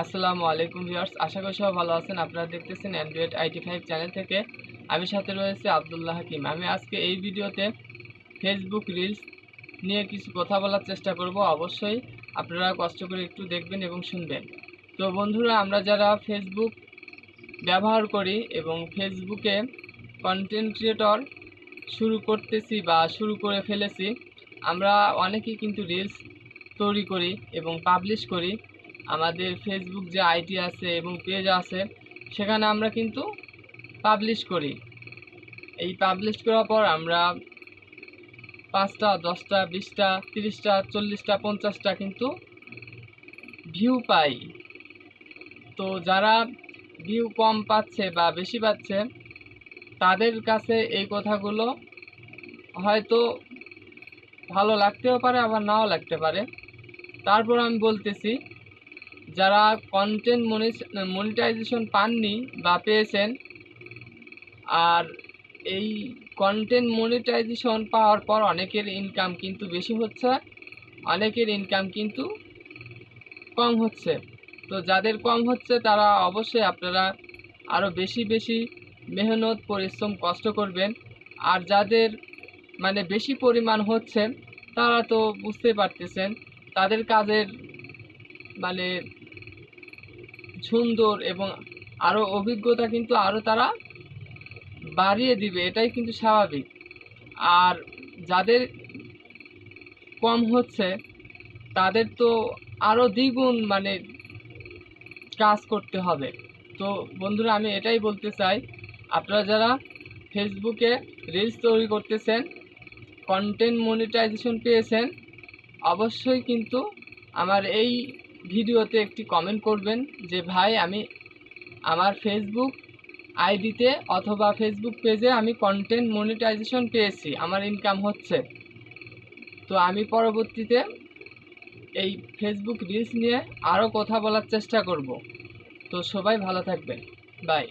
আসসালামু আলাইকুম ভিউয়ার্স, আশা করি সবাই ভালো আছেন। আপনারা দেখতেছেন অ্যান্ড্রয়েড IT5 চ্যানেল থেকে। আমি সাথে রয়েছে আব্দুল্লাহ হাকিম। আমি আজকে এই ভিডিওতে ফেসবুক রিলস নিয়ে কিছু কথা বলার চেষ্টা করব। অবশ্যই আপনারা কষ্ট করে একটু দেখবেন এবং শুনবেন। তো বন্ধুরা, আমরা যারা ফেসবুক ব্যবহার করি এবং ফেসবুকে কন্টেন্ট ক্রিয়েটর শুরু করতেছি বা শুরু করে ফেলেছি, আমরা অনেকেই কিন্তু রিলস তৈরি করি এবং পাবলিশ করি। আমাদের ফেসবুক যে আইডি আছে এবং পেজ আছে, সেখানে আমরা কিন্তু পাবলিশ করি। এই পাবলিশ করার পর আমরা 5টা 10টা 20টা 30টা 40টা 50টা কিন্তু ভিউ পাই। তো যারা ভিউ কম পাচ্ছে বা বেশি পাচ্ছে, তাদের কাছে এই কথাগুলো হয়তো ভালো লাগতেও পারে, আবার নাও লাগতে পারে। তারপর আমি বলতেছি, যারা কন্টেন্ট মনিটাইজেশন পাননি বা পেয়েছেন, আর এই কন্টেন্ট মনিটাইজেশন পাওয়ার পর অনেকের ইনকাম কিন্তু বেশি হচ্ছে, অনেকের ইনকাম কিন্তু কম হচ্ছে। তো যাদের কম হচ্ছে তারা অবশ্যই আপনারা আরও বেশি বেশি মেহনত, পরিশ্রম, কষ্ট করবেন। আর যাদের বেশি পরিমাণ হচ্ছে, তারা তো বুঝতে পারতেছেন, তাদের কাজের মানে সুন্দর এবং আরও অভিজ্ঞতা কিন্তু আরও তারা বাড়িয়ে দিবে, এটাই কিন্তু স্বাভাবিক। আর যাদের কম হচ্ছে, তাদের তো আরও দ্বিগুণ কাজ করতে হবে। তো বন্ধুরা, আমি এটাই বলতে চাই, আপনারা যারা ফেসবুকে রিলস তৈরি করতেছেন, কন্টেন্ট মনিটাইজেশন পেয়েছেন, অবশ্যই কিন্তু আমার এই ভিডিওতে একটি কমেন্ট করবেন যে ভাই, আমি আমার ফেসবুক আইডিতে অথবা ফেসবুক পেজে আমি কন্টেন্ট মনিটাইজেশন পেয়েছি, আমার ইনকাম হচ্ছে। তো আমি পরবর্তীতে এই ফেসবুক রিলস নিয়ে আরও কথা বলার চেষ্টা করব। তো সবাই ভালো থাকবেন। বাই।